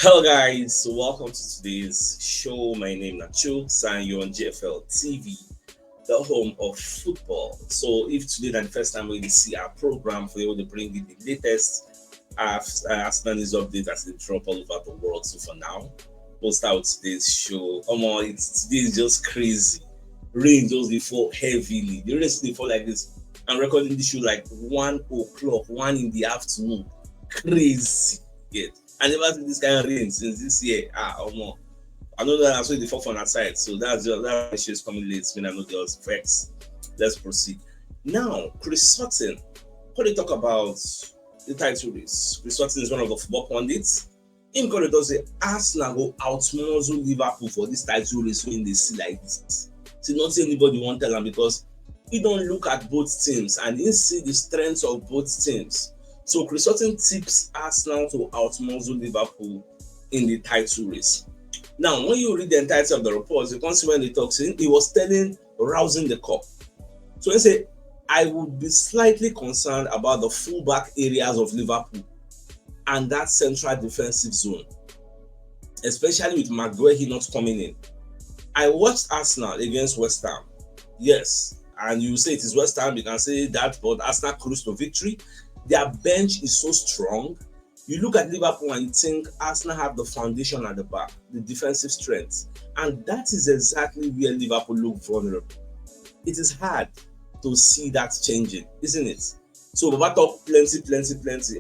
Hello guys, welcome to today's show. My name is CHUKS and you're on JFL TV, the home of football. So if today is the first time we see our program for you to bring you the latest Arsenal news update as they drop all over the world. So for now, we'll start with today's show. Today is just crazy. Rain just before heavily. The rain still fall like this. I'm recording this show like 1 o'clock, 1 in the afternoon. Crazy. Yeah. I never seen this kind of rain since this year. I know that I saw the fall from that side, so that she's coming late. When I know the effects. Let's proceed. Now, Chris Sutton. What they talk about the title race? Chris Sutton is one of the football pundits. Him going to say Arsenal go outmuzzle Liverpool for this title race when they see like this. See, not anybody won't tell them because he don't look at both teams and he see the strengths of both teams. So Chris Sutton tips Arsenal to outmuzzle Liverpool in the title race. Now, when you read the entirety of the reports, you can see when he talks in, he was telling rousing the cup. So he said, I would be slightly concerned about the fullback areas of Liverpool and that central defensive zone, especially with McGuire not coming in. I watched Arsenal against West Ham. Yes, and you say it is West Ham, you can say that, but Arsenal cruised to victory. Their bench is so strong. You look at Liverpool and you think Arsenal have the foundation at the back, the defensive strength. And that is exactly where Liverpool look vulnerable. It is hard to see that changing, isn't it? So Baba talk plenty.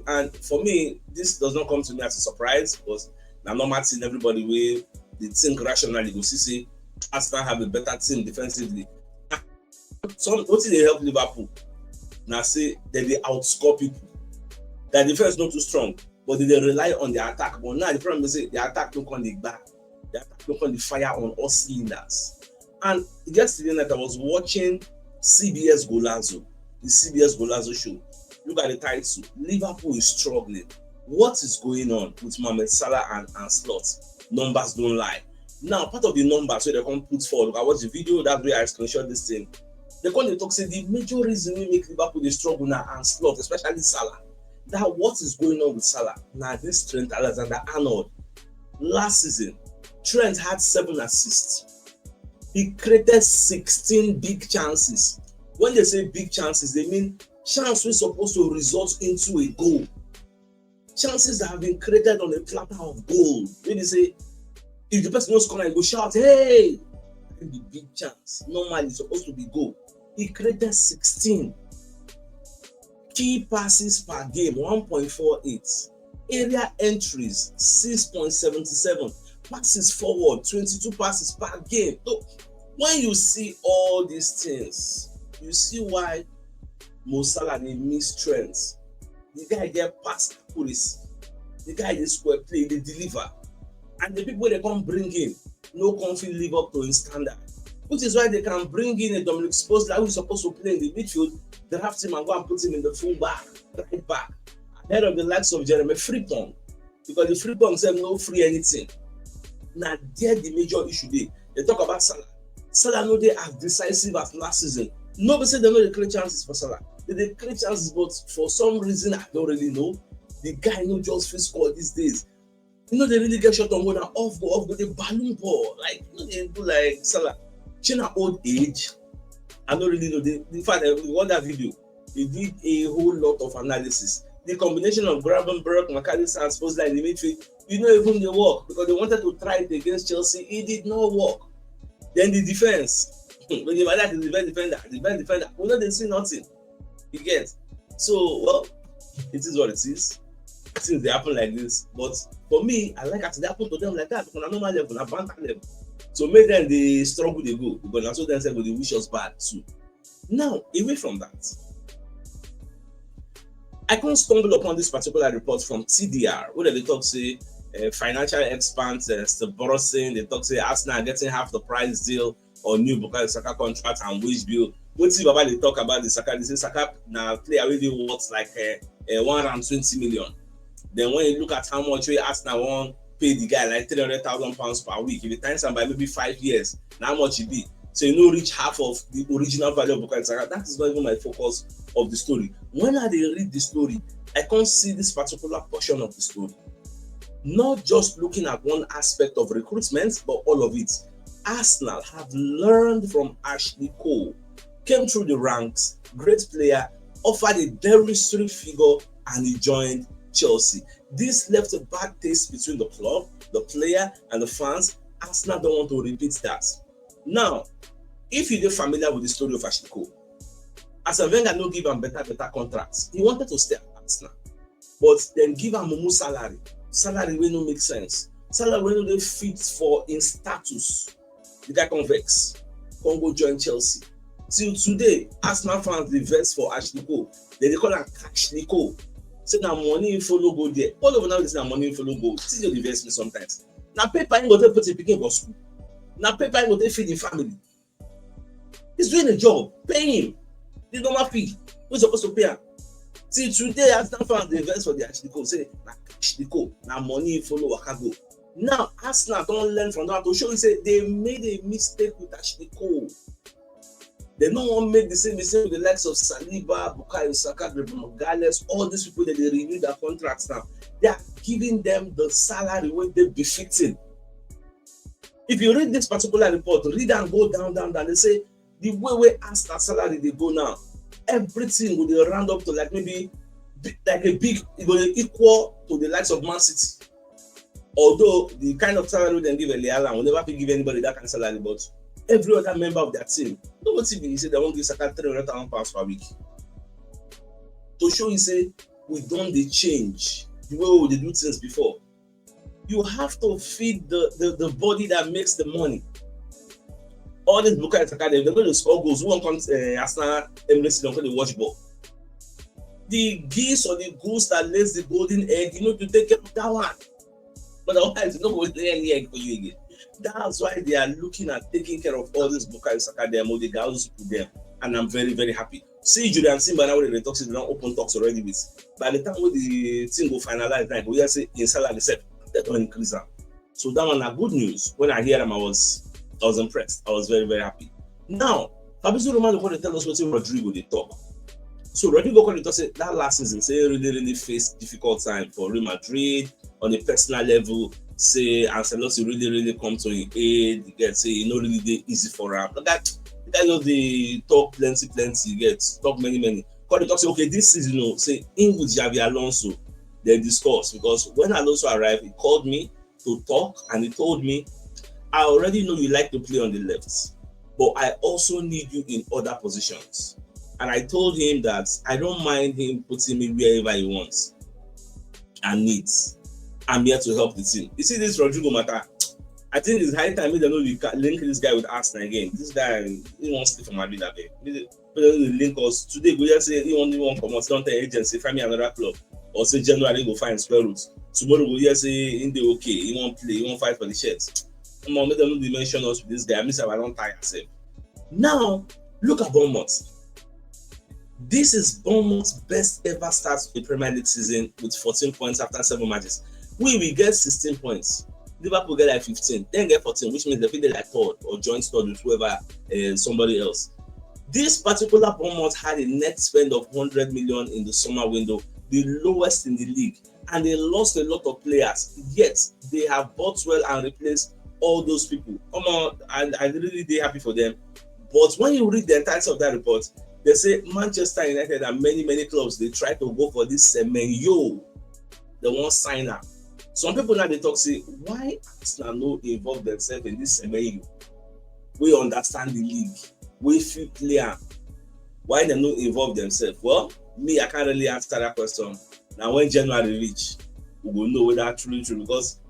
And for me, this does not come to me as a surprise because now normal thing everybody will they think rationally go see Arsenal have a better team defensively. So what did they help Liverpool? Now say that they outscore people. Their defense not too strong, but they rely on the attack. But now the problem is the attack don't come the back. The attack don't come the fire on all cylinders. And yesterday night I was watching CBS Golazo, the CBS Golazo show. Look at the title. Liverpool is struggling. What is going on with Mohamed Salah and Slot? Numbers don't lie. Now, part of the numbers so they can put forward. I watched the video, that way I screenshot this thing. They come to talk say the major reason we make Liverpool they struggle now and Slot, especially Salah. That what is going on with Salah? Now this Trent Alexander-Arnold. Last season, Trent had 7 assists. He created 16 big chances. When they say big chances, they mean chances we're supposed to result into a goal. Chances that have been created on a platter of gold. When they say, if the person knows corner, he go shout, hey! The big chance. Normally, it's supposed to be goal. He created 16. Key passes per game, 1.48. Area entries, 6.77. Passes forward, 22 passes per game. So, when you see all these things, you see why Mo Salah dey miss strength. The guy get pass accuracy. The guy dey square play, dey deliver. And the people they come bring in, no confident live up to his standard. Which is why they can bring in a Dominic Szoboszlai who is supposed to play in the midfield, draft him and go and put him in the full back, right back, ahead of the likes of Jeremy Frimpong. Because the Frimpong said no free anything. Now there the major issue dey. They talk about Salah. Salah no dey as decisive as last season. Nobody say they know they create chances for Salah. They create chances, but for some reason I don't really know. The guy no just fit score these days. You know they really get shot on goal and off go, the balloon ball. Like you know they do like Salah. China old age. I don't really know. In fact, I watched that video. They did a whole lot of analysis. The combination of Gravenberch, McAllister, and Szoboszlai in the midfield, you know, even they work because they wanted to try it against Chelsea. It did not work. Then the defense. When you like the best defender, we know they see nothing. You get. So, well, it is what it is. Things they happen like this. But for me, I like it happen to them like that. On a normal level, on a banter level. So make them they struggle they go because that's what they say, but they wish us bad too. Now, away from that, I can't stumble upon this particular report from TDR where they talk say financial experts, Borussen, they talk say Arsenal getting half the price deal on new Bukayo Saka contract and wage bill. What see Baba they talk about the Saka? They say Saka now play already worth like 120 million. Then when you look at how much we Arsenal want pay the guy like £300,000 per week, if you times am by maybe 5 years, how much it be? So you know reach half of the original value of Bukayo Saka. That is not even my focus of the story. When I read the story, I can't see this particular portion of the story. Not just looking at one aspect of recruitment, but all of it. Arsenal have learned from Ashley Cole, came through the ranks, great player, offered a derisory figure, and he joined Chelsea. This left a bad taste between the club, the player, and the fans. Arsenal don't want to repeat that. Now, if you're familiar with the story of Ashley Cole, Arsene Wenger no give him better contracts. He wanted to stay at Arsenal, but then give him mumu salary wey no make sense, salary wey no dey fit for in status. The guy come vex, come go join Chelsea. Till today, Arsenal fans dey vex for Ashley Cole. They call am Ashley Cole. Say na money im follow go there. All over now, this na money im follow go. This dey vex me sometimes. Na paper im go take put im pikin for school. Na paper im go take feed im family. He's doing a job. Pay him the normal fee. Who's supposed to pay him? Till today, Arsenal fans dey vex for the Ashley Cole. Say na Ashley Cole, na money im follow waka go. Now Arsenal don learn from that to show you say they made a mistake with Ashley Cole. They no wan make the same mistake with the likes of Saliba, Bukayo Saka, Gyokeres, all these people that they renew their contracts now. They are giving them the salary wey dey befitting. If you read this particular report, read and go down. They say the way Arsenal salary they go now, everything will dey round up to like maybe like a big, it will equal to the likes of Man City. Although the kind of salary they give Eli Allen will never give anybody that kind of salary, but every other member of their team, nobody be say they won't give Saka £300,000 per week. To show you say we don't dey change the way we do things before. You have to feed the body that makes the money. All these Bukayo Saka, they're going to score goals. Who won't come Arsenal Emirates don't play the watch ball? The geese or the goose that lays the golden egg, you know, to take care of that one. But otherwise, you don't go lay any egg for you again. That's why they are looking at taking care of all these Bukayo Saka, their Odegaard to them, and I'm very, very happy. See Julian Simba now with the talks, they don't open talks already with. By the time when the thing go finalize, like we just say in salary set, they don't increase them. So that one are good news. When I hear them, I was impressed. I was very, very happy. Now, Fabrizio Romano going to tell us what Rodrygo they talk. So Rodrygo going to talk say that last season, say really faced difficult time for Real Madrid on a personal level. Say Ancelotti really come to his aid. You get say it not really easy for him. That just they talk plenty. You get talk many. Because they talk say okay this season, you know, say in with Xabi Alonso, they discuss because when Alonso arrived, he called me to talk and he told me, I already know you like to play on the left, but I also need you in other positions. And I told him that I don't mind him putting me wherever he wants and needs. I'm here to help the team. You see this Rodrygo matter, I think it's high time they know we link this guy with Arsenal again. This guy, he wants to stay for Madrid again. Link us today. We just say he won't come out, don't tell agency, find me another club. Or say January go find square roots. Tomorrow we just say in the okay, he won't play, he won't fight for the shirts. Come on, make them not mention us with this guy. I miss I don't tire myself. Now look at Bournemouth. This is Bournemouth's best ever start to the Premier League season with 14 points after 7 matches. We get 16 points. Liverpool get like 15, then get 14, which means they feel like third or joint third with whoever somebody else. This particular Bournemouth had a net spend of 100 million in the summer window, the lowest in the league, and they lost a lot of players. Yet they have bought well and replaced all those people. Come on, and I'm really happy for them. But when you read the entirety of that report, they say Manchester United and many clubs they try to go for this Semenyo. They won't sign up. Some people now they talk say why Arsenal no involve themselves in this Semenyo? We understand the league. We feel clear. Why they no involve themselves? Well, me I can't really answer that question. Now when January reach, we will know whether that's true because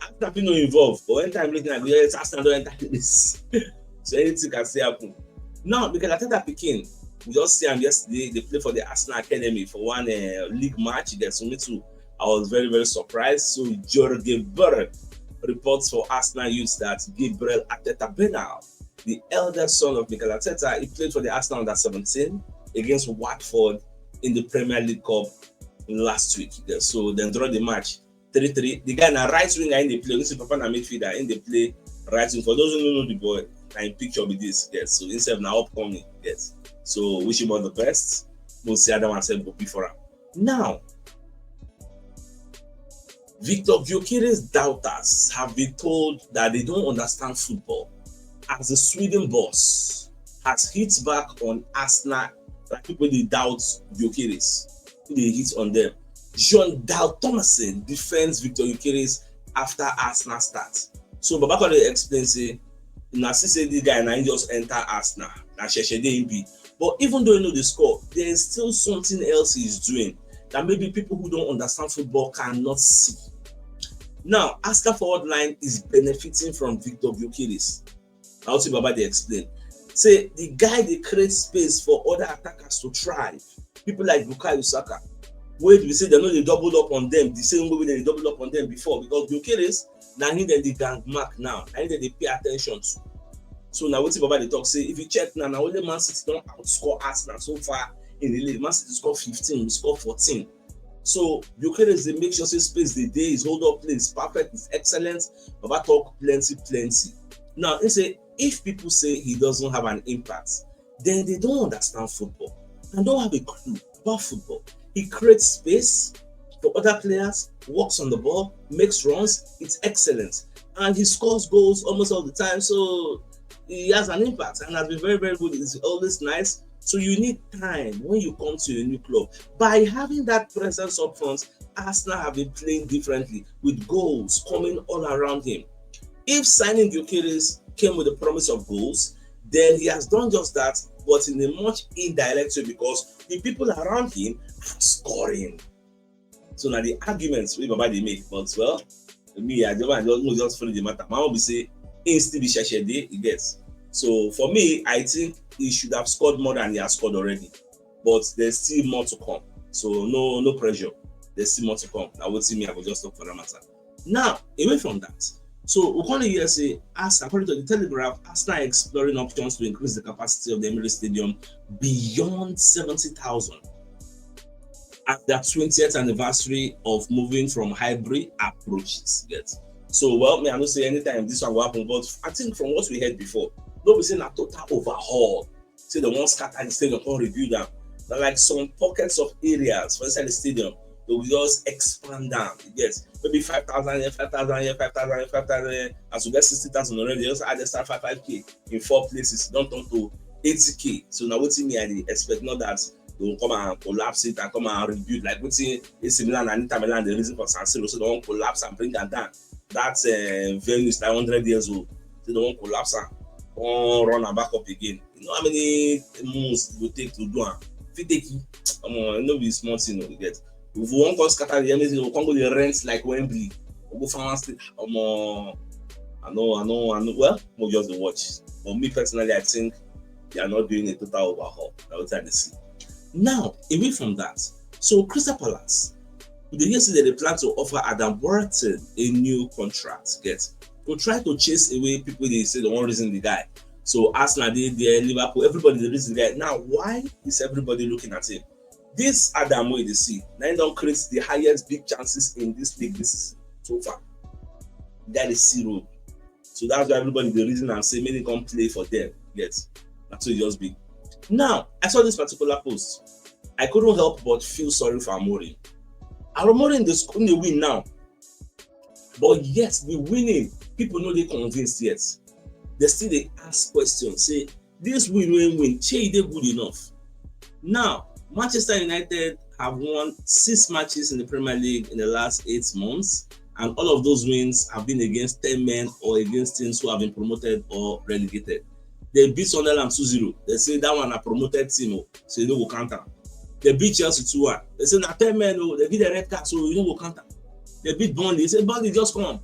after people no involved, but when time looking at the Arsenal don't enter this. So anything can still happen. Now because Arteta Pidgin, we just see him yesterday. They play for the Arsenal Academy for one league match. There's me too. I was very, very surprised. So Gyokeres reports for Arsenal Youth that Gabriel Arteta Bernal, the eldest son of Mikel Arteta, he played for the Arsenal under 17 against Watford in the Premier League Cup last week. So then draw the match 3-3. The guy na right winger in the play. This is Papa na midfielder in the play right wing. For those who don't know the boy, in picture with this. Yes. So instead of now upcoming. Yes. So wish him all the best. We'll see Adam and Seb go before him. Now, Victor Gyokeres doubters have been told that they don't understand football as the Sweden boss has hit back on Arsenal, like people they doubt Gyokeres, they hit on them. John Dal Thomason defends Victor Gyokeres after Arsenal starts. So Babako dey explain say na see say this guy na just enter Arsenal na sheshe dey him be, but even though you know the score, there is still something else he is doing that maybe people who don't understand football cannot see. Now, Arsenal forward line is benefiting from Victor Gyokeres. Na wetin Baba dey explain. Say the guy dey create space for other attackers to thrive. People like Bukayo Saka, wey we say dem no dey double up on them the same way dem dey double up on them before, because Gyokeres na him dem dey gang mark now, na him dem dey pay at ten tion to. So na wetin Baba dey talk say if you check now, na only Man City don outscore Arsenal so far in the league. Man City score 15, we score 14. So Gyokeres dey make sure say space dey dey, his hold up play is perfect, is excellent. Baba talk plenty. Now he say if people say he doesn't have an impact, then they don't understand football and don't have a clue about football. He creates space for other players, works on the ball, makes runs, it's excellent, and he scores goals almost all the time. So he has an impact and has been very, very good. It's always nice. So you need time when you come to a new club. By having that presence up front, Arsenal have been playing differently with goals coming all around him. If signing Gyokeres came with the promise of goals, then he has done just that, but in a much indirect way, because the people around him are scoring. So now the arguments wey Baba dey make, but well, me I just follow the matter. My own be say he still be sheshede, he gets. So for me, I think he should have scored more than he has scored already, but there's still more to come. So no pressure. There's still more to come. I would see me, I will just talk for that matter. Now, away from that, so we can hear say, according to the Telegraph, Arsenal are exploring options to increase the capacity of the Emirates Stadium beyond 70,000 at their 20th anniversary of moving from hybrid approaches. Yes. So, well, me I don't say anytime this one will happen, but I think from what we heard before, no be saying a total overhaul. Say the one scatter the stadium, can't review them. But like some pockets of areas for inside the stadium, they will just expand down. Yes, maybe 5,000 here, 5,000 here, 5,000 here, 5,000 here. As we get 60,000 already, they also add extra 5k in 4 places. Don't turn to 80k. So now what me I expect not that they will come and collapse it and come and rebuild like what's AC Milan and Inter Milan. The reason for San Siro, so they won't collapse and bring that down. That venue is like 100 years old. So they won't collapse and run and back up again. You know how many months it will take to do it? If it take you, no be small thing you get. If we want to scatter the everything, we can go the rent like Wembley. We go farm street. I know. Well, we'll just watch. But me personally, I think they are not doing a total overhaul. That's what I see. Now, away from that, so Crystal Palace, they yesterday they plan to offer Adam Wharton a new contract. Get to try to chase away people they say the one reason the guy. So Arsenal, they Liverpool, everybody the reason the guy. Now, why is everybody looking at him? This Adam way they see, now he don't create the highest big chances in this league this season so far. That is 0. So that's why everybody the reason and say many come play for them. Yes, that's what it just be. Now, I saw this particular post. I couldn't help but feel sorry for Amorim. Amorim they win now, but yet the winning people know they convinced yet. They still they ask questions. Say this win, they good enough. Now, Manchester United have won 6 matches in the Premier League in the last 8 months, and all of those wins have been against 10 men or against teams who have been promoted or relegated. They beat Sunderland 2-0. They say that one a promoted team, so you know go counter. They beat Chelsea 2-1. They say na 10 men, they give the red card, so you know go counter. They beat Burnley. They say Burnley just come.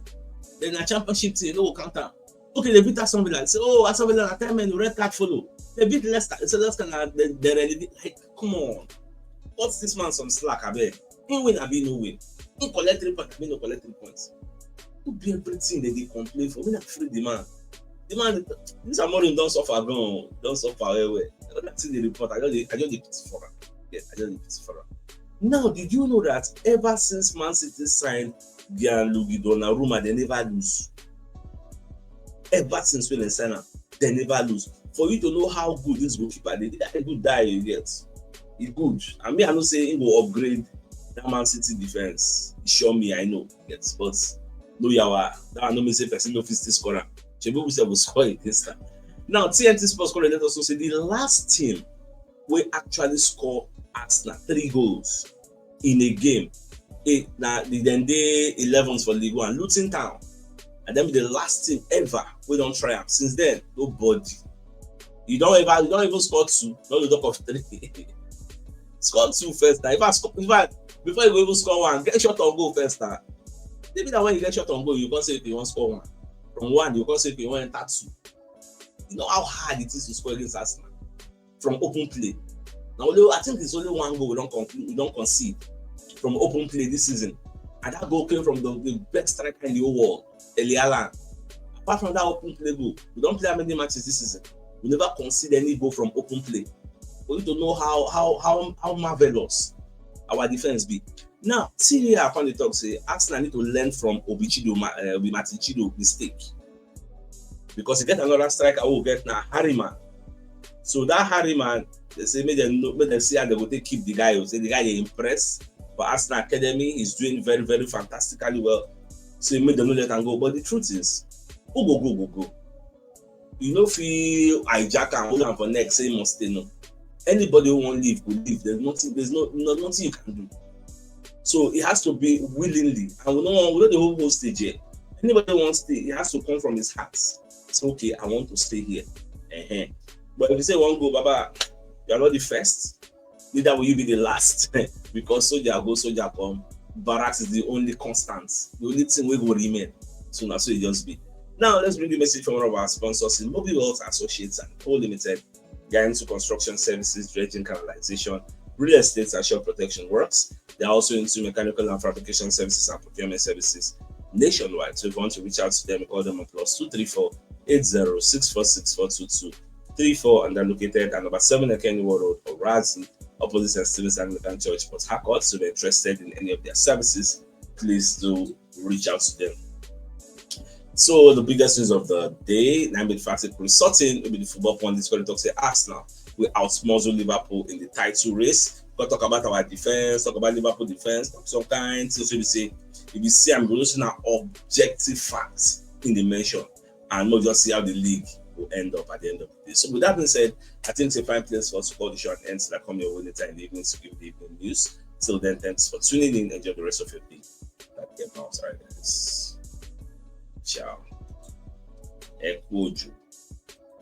Then a championship team, you know go counter. Okay, they beat Aston Villa. They say Aston Villa na 10 men, red card follow. They beat Leicester. They say Leicester na they relegate. Like, come on. What's this man some slack, abeg? He win, abi no win. He collect 3 points, abi no collect 3 points. Who be everything they complain for? We not free the man. The man, this Amorim don't suffer gone, don't suffer well. That's in the report. I just pity for him. Yeah, I just pity for him. Now, did you know that ever since Man City signed Gianluigi Donnarumma, they never lose? Ever since when they sign him, they never lose. For you to know how good this goalkeeper, they did a good die you get. It's good. I mean, I don't say he will upgrade That Man City defense, show me, I know. Yes, but no yawa. That no me say person no fit still score. Chebu will score against that. Now TNT Sports Correlator also say the last team will actually score Arsenal 3 goals in a game. Now the then day 11s for League One, Luton Town, and then be the last team ever we don't try them. Since then, nobody. You don't even score 2, not the talk of 3. Score 2 first. Now, in fact, before you even score 1, get shot on goal first. Now, maybe that when you get shot on goal, you can't say if you want to score 1. From 1, you can't say if you want to enter 2. You know how hard it is to score against Arsenal from open play. Now, I think it's only 1 goal we don't concede from open play this season, and that goal came from the best striker in the whole world, Elialan. Apart from that open play goal, we don't play that many matches this season. We never concede any goal from open play. We need to know how marvelous our defense be. Now, see here, I found the talk say Arsenal need to learn from Matichido mistake, because you get another striker who will get now Harriman. So that Harriman, they say make them see how they will take keep the guy. Say the guy they impress. For Arsenal Academy, he's doing very, very fantastically well. So make them not let him go. But the truth is, go. You know, if you hijack and hold on for next, say must stay no. Anybody who won't leave will leave. There's nothing you can do. So it has to be willingly, and we know the whole stage here. Anybody who wants to stay, it has to come from his heart. It's okay, I want to stay here. But if you say one go, Baba, you are not the first, neither will you be the last. Because soldier go, soldier come. Barracks is the only constant, the only thing we will remain. So now, so it just be. Now let's bring the message from one of our sponsors in Mobile Wealth Associates and Co Limited. They are into construction services, dredging, canalization, real estate, and shore protection works. They are also into mechanical and fabrication services and procurement services nationwide. So if you want to reach out to them, call them on +234 80 34, and they're located at number 7 Kenny Road, Orazi, opposite St. Stephen's Anglican Church, Port Harcourt. So if you're interested in any of their services, please do reach out to them. So the biggest news of the day, 9-bit Facet Consulting, will be the football pundits going to talk say Arsenal will outmuzzle Liverpool in the title race. We'll talk about our defense, talk about Liverpool defense, some kind. So we say, if you see, I'm going to see objective facts in the mention, and not just see how the league will end up at the end of the day. So with that being said, I think it's a fine place for us to call the show and end till I come your way later in the evening to give the evening news. Till then, thanks for tuning in. Enjoy the rest of your day. That game out, right, guys. Ciao. Ekuoju.